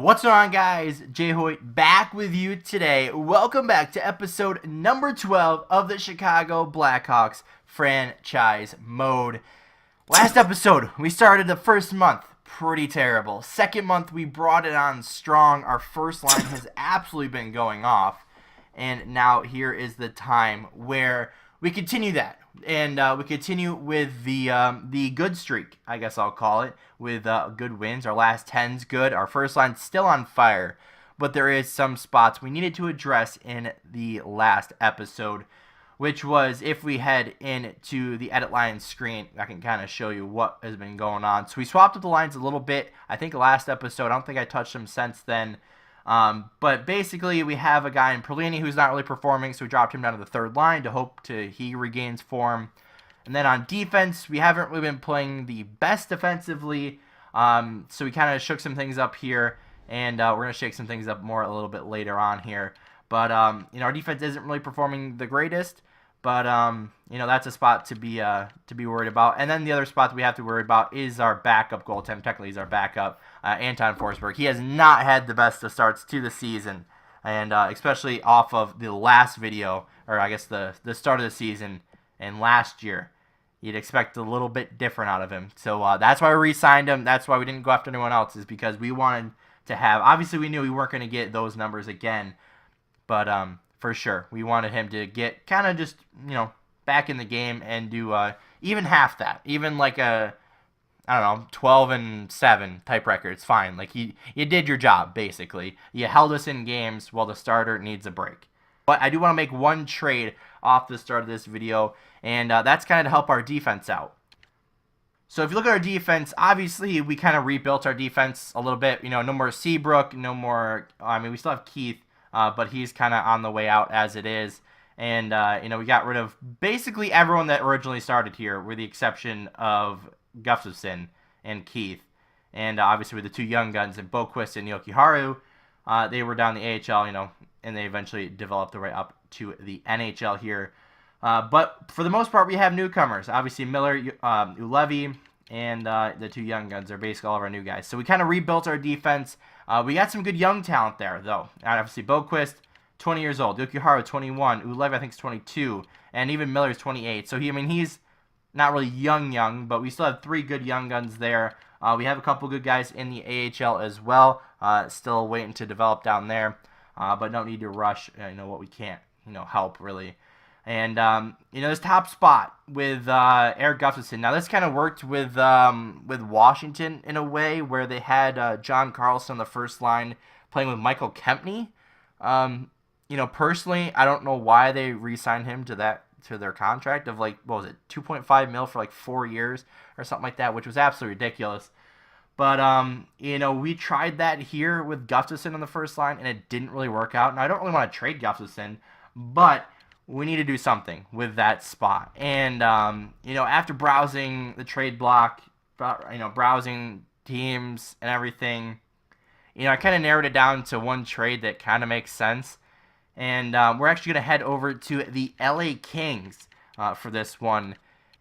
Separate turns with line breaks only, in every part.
What's going on, guys? JHoyt back with you today. Welcome back to episode number 12 of the Chicago Blackhawks franchise mode. Last episode, we started the first month pretty terrible. Second month, we brought it on strong. Our first line has absolutely been going off. And now here is the time where we continue that. And we continue with the good streak, I guess I'll call it, with good wins. Our last 10's good. Our first line's still on fire. But there is some spots we needed to address in the last episode, which was if we head into the edit line screen, I can kind of show you what has been going on. So we swapped up the lines a little bit. I think last episode, I don't think I touched them since then. But basically, we have a guy in Perlini who's not really performing, so we dropped him down to the third line to hope he regains form. And then on defense, we haven't really been playing the best defensively, so we kind of shook some things up here, and we're going to shake some things up more a little bit later on here. But our defense isn't really performing the greatest, but that's a spot to be worried about. And then the other spot that we have to worry about is our backup goaltender. Technically, he's our backup, Anton Forsberg. He has not had the best of starts to the season, and especially off of the last video, or I guess the start of the season and last year. You'd expect a little bit different out of him. So that's why we re-signed him. That's why we didn't go after anyone else, is because we wanted to have, obviously we knew we weren't going to get those numbers again, but for sure, we wanted him to get kind of just, back in the game and do even half that. Even like a, 12-7 type record. It's fine. Like, you did your job, basically. You held us in games while the starter needs a break. But I do want to make one trade off the start of this video, and that's kind of to help our defense out. So if you look at our defense, obviously we kind of rebuilt our defense a little bit. No more Seabrook, no more, we still have Keith, but he's kind of on the way out as it is. And, we got rid of basically everyone that originally started here, with the exception of Gustafsson and Keith. And obviously with the two young guns, and Boquist and Jokiharju, they were down the AHL, and they eventually developed their way up to the NHL here. But for the most part, we have newcomers. Obviously Miller, Ulevi, and the two young guns are basically all of our new guys. So we kind of rebuilt our defense. We got some good young talent there, though. Obviously Boquist, 20 years old. Jokiharju, 21. Ulevi, I think, is 22. And even Miller's 28. So he's not really young, but we still have three good young guns there. We have a couple good guys in the AHL as well. Still waiting to develop down there. But don't need to rush, what we can't, help, really. And, this top spot with Eric Gustafsson. Now, this kind of worked with Washington in a way, where they had John Carlson on the first line playing with Michael Kempney. Personally, I don't know why they re-signed him to their contract of, like, what was it, $2.5 million for, like, 4 years or something like that, which was absolutely ridiculous. But, we tried that here with Gustafsson on the first line, and it didn't really work out. And I don't really want to trade Gustafsson, but we need to do something with that spot. And, after browsing the trade block, browsing teams and everything, I kind of narrowed it down to one trade that kind of makes sense. And we're actually going to head over to the LA Kings for this one.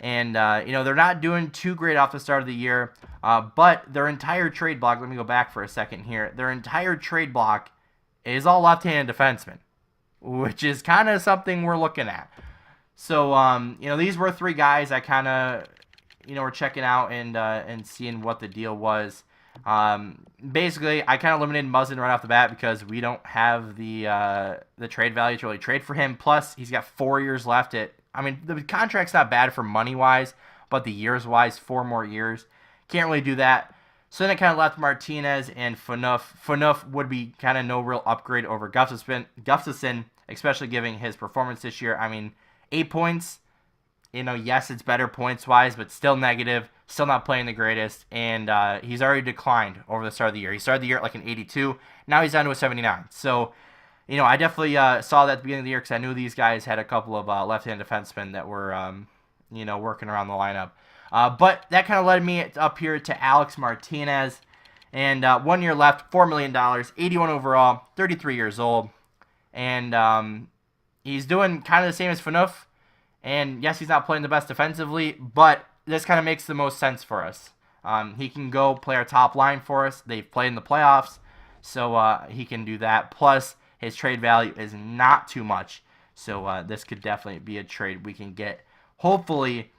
And, they're not doing too great off the start of the year, but their entire trade block, let me go back for a second here, their entire trade block is all left-handed defensemen, which is kind of something we're looking at. So, these were three guys I kind of, were checking out and seeing what the deal was. Basically, I kind of eliminated Muzzin right off the bat because we don't have the trade value to really trade for him. Plus, he's got 4 years left. The contract's not bad for money-wise, but the years-wise, 4 more years. Can't really do that. So then it kind of left Martinez and Phaneuf. Phaneuf would be kind of no real upgrade over Gustafsson, especially given his performance this year. 8 points. Yes, it's better points-wise, but still negative. Still not playing the greatest. And he's already declined over the start of the year. He started the year at like an 82. Now he's down to a 79. So, I definitely saw that at the beginning of the year because I knew these guys had a couple of left-handed defensemen that were, working around the lineup. But that kind of led me up here to Alex Martinez. And 1 year left, $4 million, 81 overall, 33 years old. And he's doing kind of the same as Phaneuf. And yes, he's not playing the best defensively, but this kind of makes the most sense for us. He can go play our top line for us. They've played in the playoffs. So he can do that. Plus, his trade value is not too much. So this could definitely be a trade we can get. Hopefully,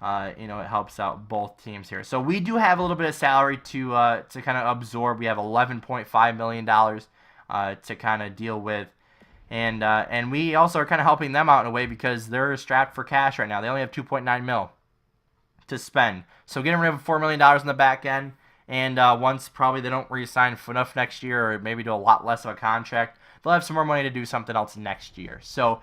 it helps out both teams here. So we do have a little bit of salary to kind of absorb. We have $11.5 million to kind of deal with. And we also are kind of helping them out in a way because they're strapped for cash right now. They only have 2.9 mil to spend. So getting rid of $4 million in the back end, and once probably they don't re-sign enough next year, or maybe do a lot less of a contract, they'll have some more money to do something else next year. So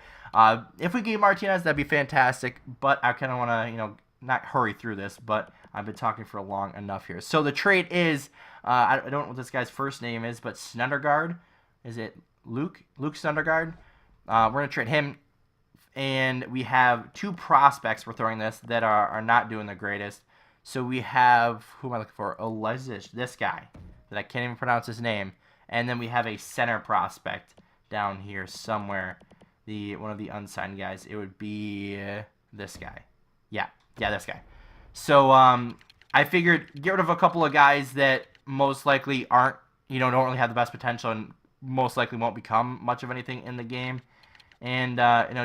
if we get Martinez, that'd be fantastic. But I kind of want to, not hurry through this, but I've been talking for long enough here. So the trade is, I don't know what this guy's first name is, but Snundergaard. Is it Luke Snundergaard? We're going to trade him. And we have 2 prospects we're throwing this that are not doing the greatest. So we have, who am I looking for? Olezic, this guy that I can't even pronounce his name. And then we have a center prospect down here somewhere. One of the unsigned guys. It would be this guy. Yeah, this guy. So I figured get rid of a couple of guys that most likely aren't, don't really have the best potential and most likely won't become much of anything in the game. And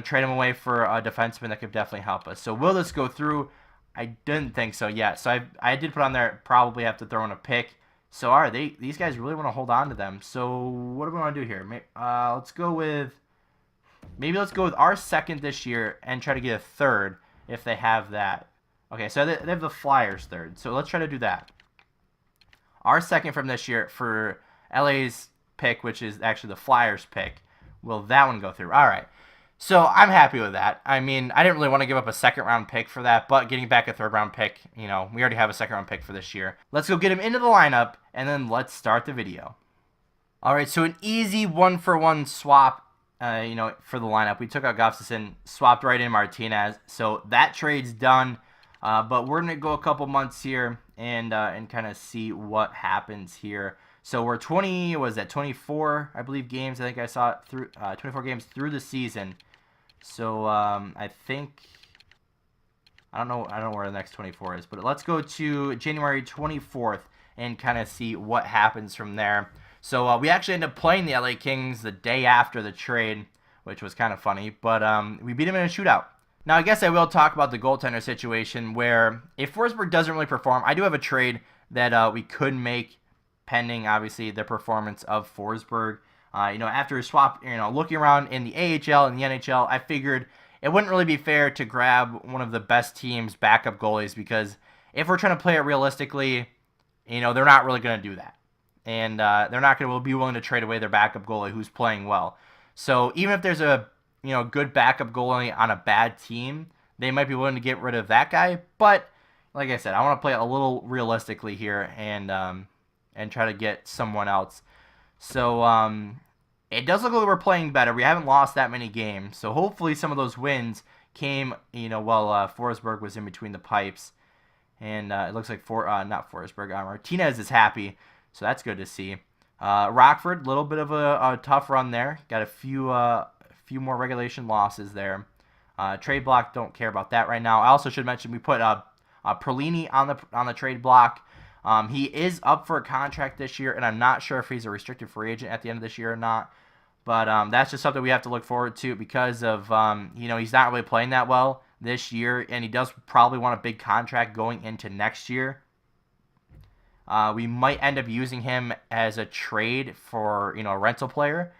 trade him away for a defenseman that could definitely help us. So will this go through? I didn't think so yet. So I did put on there probably have to throw in a pick. So all right, these guys really want to hold on to them. So what do we want to do here? Let's go with our second this year and try to get a third if they have that. Okay, so they have the Flyers third. So let's try to do that. Our second from this year for LA's pick, which is actually the Flyers pick. Will that one go through? All right. So I'm happy with that. I mean, I didn't really want to give up a second-round pick for that, but getting back a third-round pick, we already have a second-round pick for this year. Let's go get him into the lineup, and then let's start the video. All right, so an easy one-for-one swap, for the lineup. We took out Gustafsson, swapped right in Martinez, so that trade's done. But we're going to go a couple months here and kind of see what happens here. So we're 24, I believe, games. I think I saw it through 24 games through the season. So I think I don't know where the next 24 is, but let's go to January 24th and kind of see what happens from there. So we actually ended up playing the LA Kings the day after the trade, which was kind of funny, but we beat them in a shootout. Now, I guess I will talk about the goaltender situation where if Forsberg doesn't really perform, I do have a trade that we could make pending, obviously, the performance of Forsberg. After a swap, looking around in the AHL and the NHL, I figured it wouldn't really be fair to grab one of the best teams' backup goalies because if we're trying to play it realistically, they're not really going to do that. And they're not going to be willing to trade away their backup goalie who's playing well. So even if there's a good backup goalie on a bad team, they might be willing to get rid of that guy. But like I said, I want to play it a little realistically here and try to get someone else. So it does look like we're playing better. We haven't lost that many games. So hopefully some of those wins came, while Forsberg was in between the pipes. And it looks like not Forsberg, Martinez is happy. So that's good to see. Rockford, a little bit of a tough run there. Got a few more regulation losses there. Trade block, don't care about that right now. I also should mention we put Perlini on the trade block. He is up for a contract this year, and I'm not sure if he's a restricted free agent at the end of this year or not. But that's just something we have to look forward to because of he's not really playing that well this year, and he does probably want a big contract going into next year. We might end up using him as a trade for a rental player.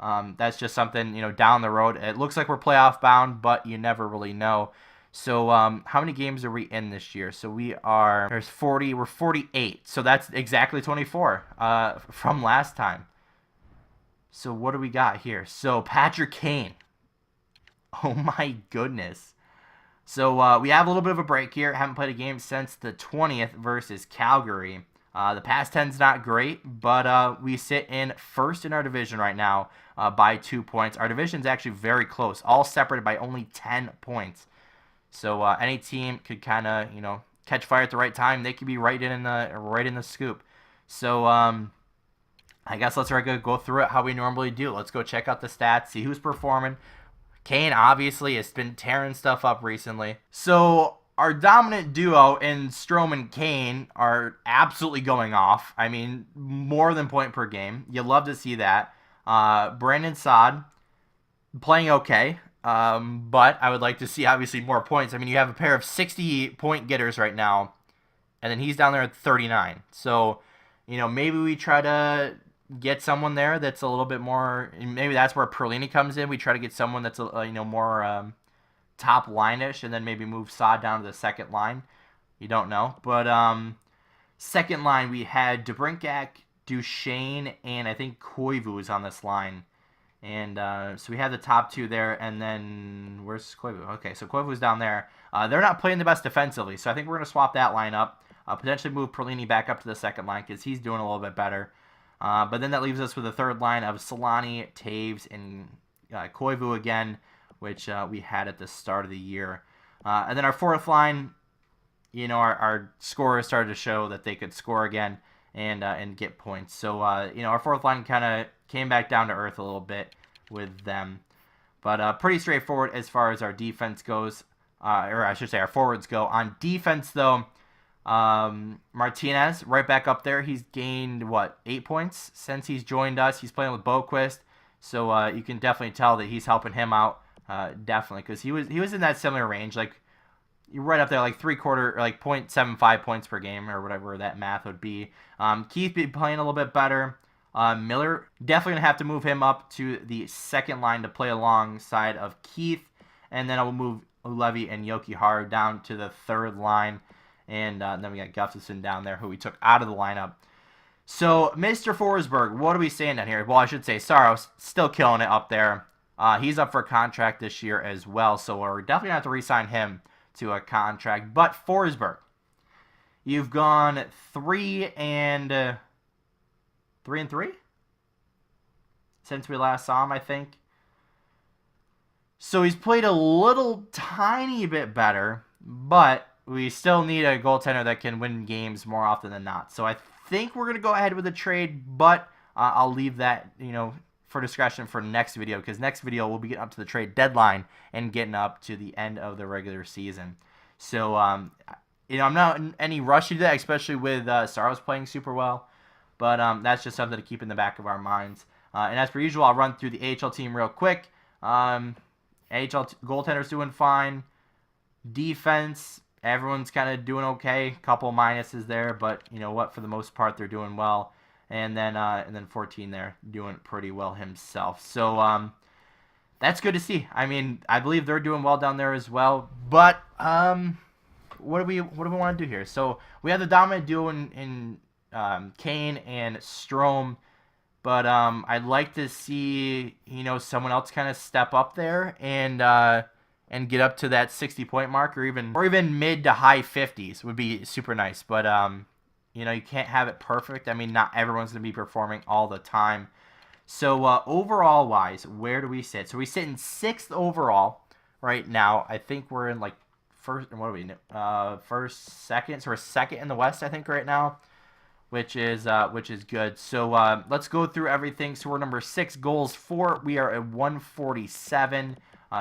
That's just something down the road. It looks like we're playoff bound, but you never really know. So how many games are we in this year? So we're 48. So that's exactly 24 from last time. So what do we got here? So Patrick Kane. Oh my goodness. So we have a little bit of a break here. Haven't played a game since the 20th versus Calgary. The past 10's not great, but we sit in first in our division right now by 2 points. Our division's actually very close, all separated by only 10 points. So any team could kind of, catch fire at the right time. They could be right in the scoop. So I guess let's go through it how we normally do. Let's go check out the stats, see who's performing. Kane obviously has been tearing stuff up recently. So our dominant duo in Strome and Kane are absolutely going off. I mean, more than point per game. You love to see that. Brandon Saad playing okay, but I would like to see obviously more points. I mean, you have a pair of 60-point getters right now, and then he's down there at 39. So, maybe we try to get someone there that's a little bit more. Maybe that's where Perlini comes in. We try to get someone that's more top line-ish, and then maybe move Saad down to the second line. You don't know, but second line we had DeBrincat, Duchesne, and I think Koivu is on this line. And so we have the top two there, and then where's Koivu? Okay, so Koivu's down there. They're not playing the best defensively, so I think we're going to swap that line up. Potentially move Perlini back up to the second line because he's doing a little bit better. But then that leaves us with a third line of Solani, Taves, and Koivu again, which we had at the start of the year. And then our fourth line, our scorers started to show that they could score again and get points. So, our fourth line kind of came back down to earth a little bit with them. But pretty straightforward as far as our defense goes, or I should say our forwards go. On defense, though, Martinez right back up there. He's gained, 8 points since he's joined us. He's playing with Boquist, so you can definitely tell that he's helping him out, definitely, because he was in that similar range, like you're right up there, like 0.75 points per game, or whatever that math would be. Keith be playing a little bit better. Miller, definitely going to have to move him up to the second line to play alongside of Keith. And then I will move Levy and Yoki Haru down to the third line. And then we got Gustafson down there, who we took out of the lineup. So, Mr. Forsberg, what are we saying down here? Well, I should say Saros still killing it up there. He's up for a contract this year as well. So, we're definitely going to have to re-sign him to a contract. But Forsberg, you've gone 3 and 3 since we last saw him, I think. So he's played a little tiny bit better, but we still need a goaltender that can win games more often than not. So I think we're going to go ahead with the trade, but I'll leave that, for discussion for next video, because next video we'll be getting up to the trade deadline and getting up to the end of the regular season. So, I'm not in any rush to do that, especially with Saros playing super well. But that's just something to keep in the back of our minds. And as per usual, I'll run through the AHL team real quick. AHL goaltender's doing fine. Defense, everyone's kind of doing okay. Couple minuses there, but you know what? For the most part, they're doing well. And then 14 there, doing pretty well himself. So that's good to see. I mean, I believe they're doing well down there as well. But what do we want to do here? So we have the dominant duo in Kane and Strome, but I'd like to see someone else kind of step up there and get up to that 60-point mark, or even mid to high 50s would be super nice. But you can't have it perfect. I mean, not everyone's gonna be performing all the time. So overall wise, where do we sit? So we sit in 6th overall right now. I think we're in like first. What are we? First, second. So we're second in the West, I think, right now, which is good. So let's go through everything. So we're number 6, goals for. We are at 147.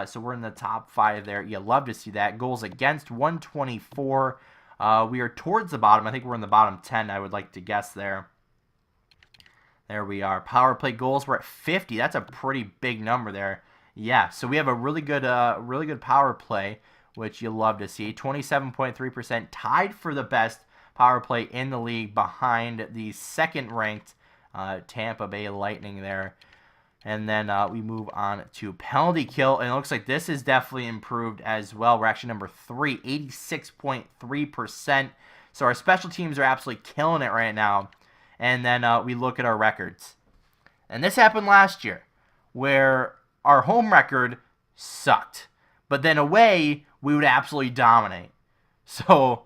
So we're in the top 5 there. You love to see that. Goals against, 124. We are towards the bottom. I think we're in the bottom 10. I would like to guess there. There we are. Power play goals, we're at 50. That's a pretty big number there. Yeah. So we have a really good power play, which you love to see. 27.3%, tied for the best power play in the league, behind the second-ranked Tampa Bay Lightning there. And then we move on to penalty kill, and it looks like this is definitely improved as well. We're actually number 3, 86.3%. So our special teams are absolutely killing it right now. And then we look at our records. And this happened last year, where our home record sucked. But then away, we would absolutely dominate. So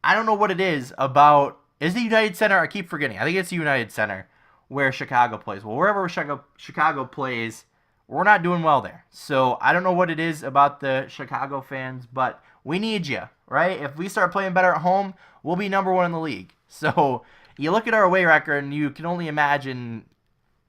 I don't know what it is about. Is the United Center? I keep forgetting. I think it's the United Center where Chicago plays. Well, wherever Chicago plays, we're not doing well there. So I don't know what it is about the Chicago fans, but we need you, right? If we start playing better at home, we'll be number 1 in the league. So you look at our away record, and you can only imagine,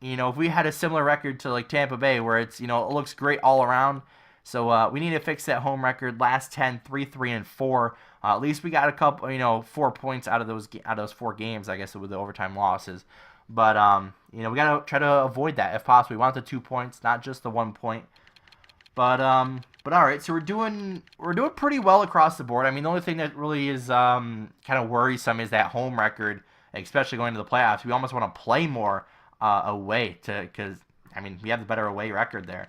if we had a similar record to like Tampa Bay, where it's, it looks great all around. So we need to fix that home record. Last 10, 3-3-4. At least we got a couple, 4 points out of those 4 games. I guess with the overtime losses. But we gotta try to avoid that if possible. We want the 2 points, not just the 1 point. But all right. So we're doing pretty well across the board. I mean, the only thing that really is kind of worrisome is that home record, especially going to the playoffs. We almost want to play more away because I mean we have the better away record there.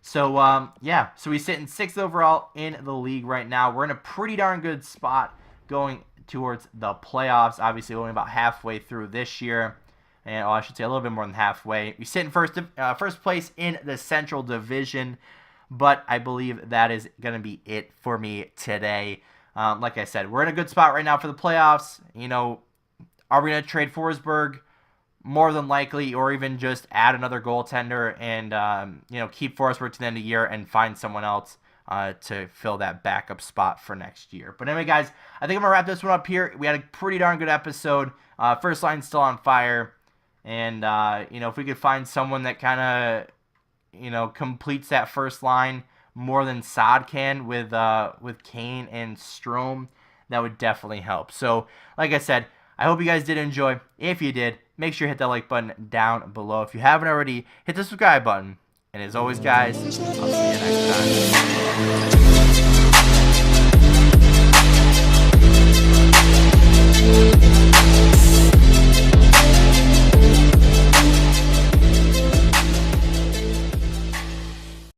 So yeah. So we sit in 6th overall in the league right now. We're in a pretty darn good spot going towards the playoffs. Obviously, only about halfway through this year. And I should say a little bit more than halfway. We sit in first place in the Central Division, but I believe that is going to be it for me today. Like I said, we're in a good spot right now for the playoffs. Are we going to trade Forsberg? More than likely, or even just add another goaltender and keep Forsberg to the end of the year and find someone else to fill that backup spot for next year. But anyway, guys, I think I'm gonna wrap this one up here. We had a pretty darn good episode. First line's still on fire, and if we could find someone that kind of completes that first line more than Saad can with Kane and Strome, that would definitely help. So, like I said, I hope you guys did enjoy. If you did, make sure you hit that like button down below. If you haven't already, hit the subscribe button. And as always, guys, I'll see you next time.